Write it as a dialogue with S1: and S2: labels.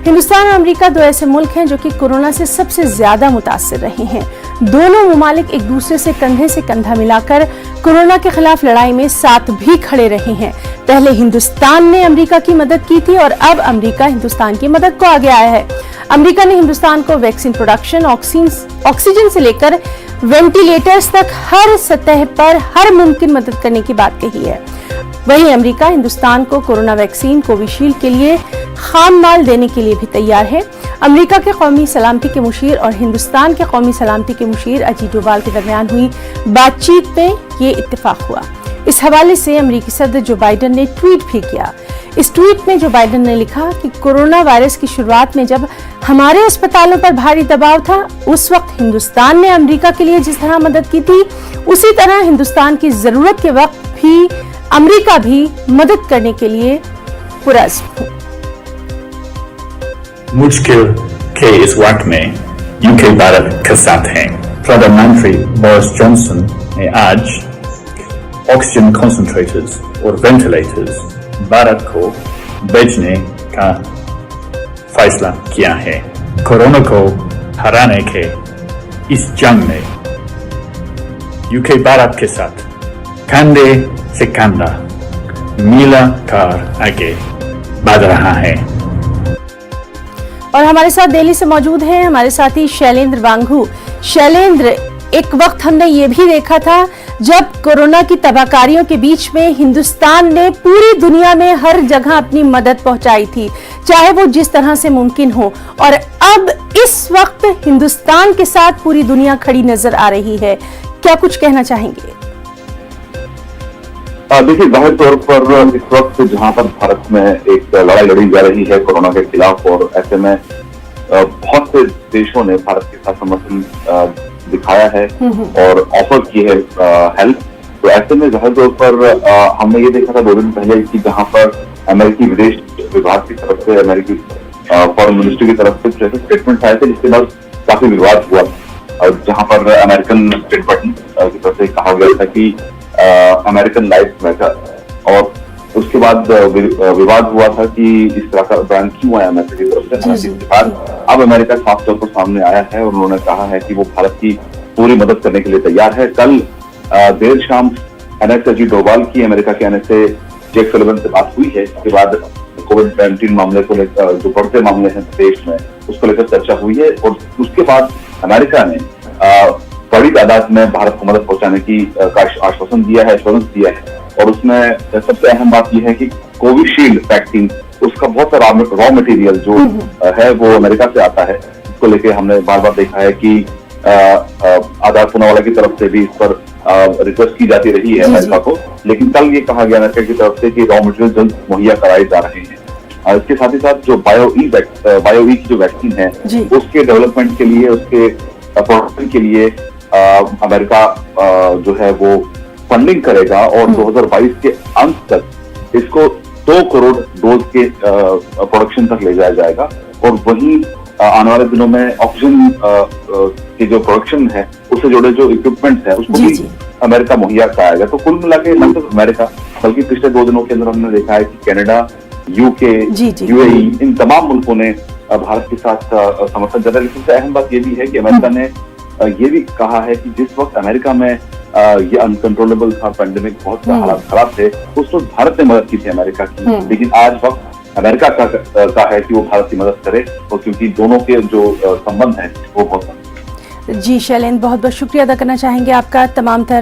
S1: हिंदुस्तान और अमेरिका दो ऐसे मुल्क हैं जो कि कोरोना से सबसे ज्यादा मुतासिर रहे हैं। दोनों ममालिक एक दूसरे से कंधा मिलाकर कोरोना के खिलाफ लड़ाई में साथ भी खड़े रहे हैं। पहले हिंदुस्तान ने अमेरिका की मदद की थी और अब अमेरिका हिंदुस्तान की मदद को आगे आया है। अमेरिका ने हिंदुस्तान को वैक्सीन प्रोडक्शन, ऑक्सीजन से लेकर वेंटिलेटर्स तक हर सतह पर हर मुमकिन मदद करने की बात कही है। वहीं अमेरिका हिंदुस्तान को कोरोना वैक्सीन कोविशील्ड के लिए खाम माल देने के लिए भी तैयार है। अमेरिका के कौमी सलामती के मुशीर और हिंदुस्तान के कौमी सलामती के मुशीर अजीत डोभाल के दरमियान हुई बातचीत में ये इत्तेफाक हुआ। इस हवाले से अमेरिकी सदर जो बाइडेन ने ट्वीट भी किया। इस ट्वीट में जो बाइडेन ने लिखा कि कोरोना वायरस की शुरुआत में जब हमारे अस्पतालों पर भारी दबाव था, उस वक्त हिंदुस्तान ने अमेरिका के लिए जिस तरह मदद की थी, उसी तरह हिंदुस्तान की जरूरत के वक्त भी अमेरिका भी मदद करने के लिए पुरज़्म।
S2: मुश्किल के इस वक्त में यूके भारत के साथ हैं। प्रधानमंत्री बोरिस जॉनसन ने आज ऑक्सीजन कंसंट्रेटर्स और वेंटिलेटर्स भारत को भेजने का फैसला किया है। कोरोना को हराने के इस जंग में यूके भारत के साथ कंधे से कंधा मिलाकर आगे बढ़ रहा है।
S1: और हमारे साथ दिल्ली से मौजूद हैं हमारे साथी शैलेंद्र वांगू। शैलेंद्र, एक वक्त हमने ये भी देखा था जब कोरोना की तबाहकारियों के बीच में हिंदुस्तान ने पूरी दुनिया में हर जगह अपनी मदद पहुंचाई थी, चाहे वो जिस तरह से मुमकिन हो, और अब इस वक्त हिंदुस्तान के साथ पूरी दुनिया खड़ी नजर आ रही है। क्या कुछ कहना चाहेंगे?
S3: देखिए, जाहिर तौर पर इस वक्त जहां पर भारत में एक लड़ाई लड़ी जा रही है कोरोना के खिलाफ, और ऐसे में बहुत से देशों ने भारत के साथ समर्थन दिखाया है और ऑफर की है हेल्प। तो ऐसे में जाहिर तौर पर हमने ये देखा था 2 दिन पहले कि जहां पर अमेरिकी विदेश विभाग की तरफ से, अमेरिकी फॉरेन मिनिस्ट्री की तरफ से स्टेटमेंट आए थे, जिसके बाद काफी विवाद हुआ, जहां पर अमेरिकन स्टेट डिपार्टमेंट की तरफ से कहा गया था कि अमेरिकन लाइफ मैटर, और उसके बाद विवाद हुआ था कि इस तरह का बयान क्यों आया अमेरिका की तरफ से। इसके बाद अब अमेरिका साफ तौर पर सामने आया है और उन्होंने कहा है कि वो भारत की पूरी मदद करने के लिए तैयार है। कल देर शाम एनएसए अजीत डोभाल की अमेरिका के एनएसए जेक सलिवन से बात हुई है। इसके बाद कोविड-19 मामले को लेकर जो बढ़ते मामले हैं देश में, उसको लेकर चर्चा हुई है, और उसके बाद अमेरिका ने बड़ी तादाद में भारत को मदद पहुंचाने की आश्वासन दिया है, और उसमें सबसे अहम बात यह है कि कोविशील्ड वैक्सीन, उसका बहुत सारा रॉ मटेरियल जो है वो अमेरिका से आता है। इसको लेके हमने बार बार देखा है कि आधार पूनावाला की तरफ से भी इस पर रिक्वेस्ट की जाती रही है अमेरिका को, लेकिन कल ये कहा गया अमेरिका की तरफ से कि रॉ मटेरियल जल्द मुहैया कराए जा रहे हैं। इसके साथ ही साथ जो बायो ई की जो वैक्सीन है, उसके डेवलपमेंट के लिए, उसके प्रोडक्शन के लिए अमेरिका जो है वो फंडिंग करेगा, और 2022 के अंत तक इसको 2 करोड़ डोज के प्रोडक्शन तक ले जाया जाएगा, और वहीं आने वाले दिनों में ऑक्सीजन की जो प्रोडक्शन है, उससे जुड़े जो इक्विपमेंट है, उसको भी अमेरिका मुहैया कराएगा। तो कुल मिला के न सिर्फ अमेरिका, बल्कि पिछले 2 दिनों के अंदर हमने देखा है कि कनाडा, यूके, यूएई, इन तमाम मुल्कों ने भारत के साथ समर्थन जताया। लेकिन सबसे अहम बात ये भी है कि अमेरिका ने ये भी कहा है कि जिस वक्त अमेरिका में ये अनकंट्रोलेबल था, पैंडेमिक, बहुत हालात खराब थे, उस वक्त भारत ने मदद की थी अमेरिका की, लेकिन आज वक्त अमेरिका का है कि वो भारत की मदद करे, और क्योंकि दोनों के जो संबंध हैं वो बहुत।
S1: जी शैलेंद्र, बहुत बहुत शुक्रिया अदा करना चाहेंगे आपका तमाम तर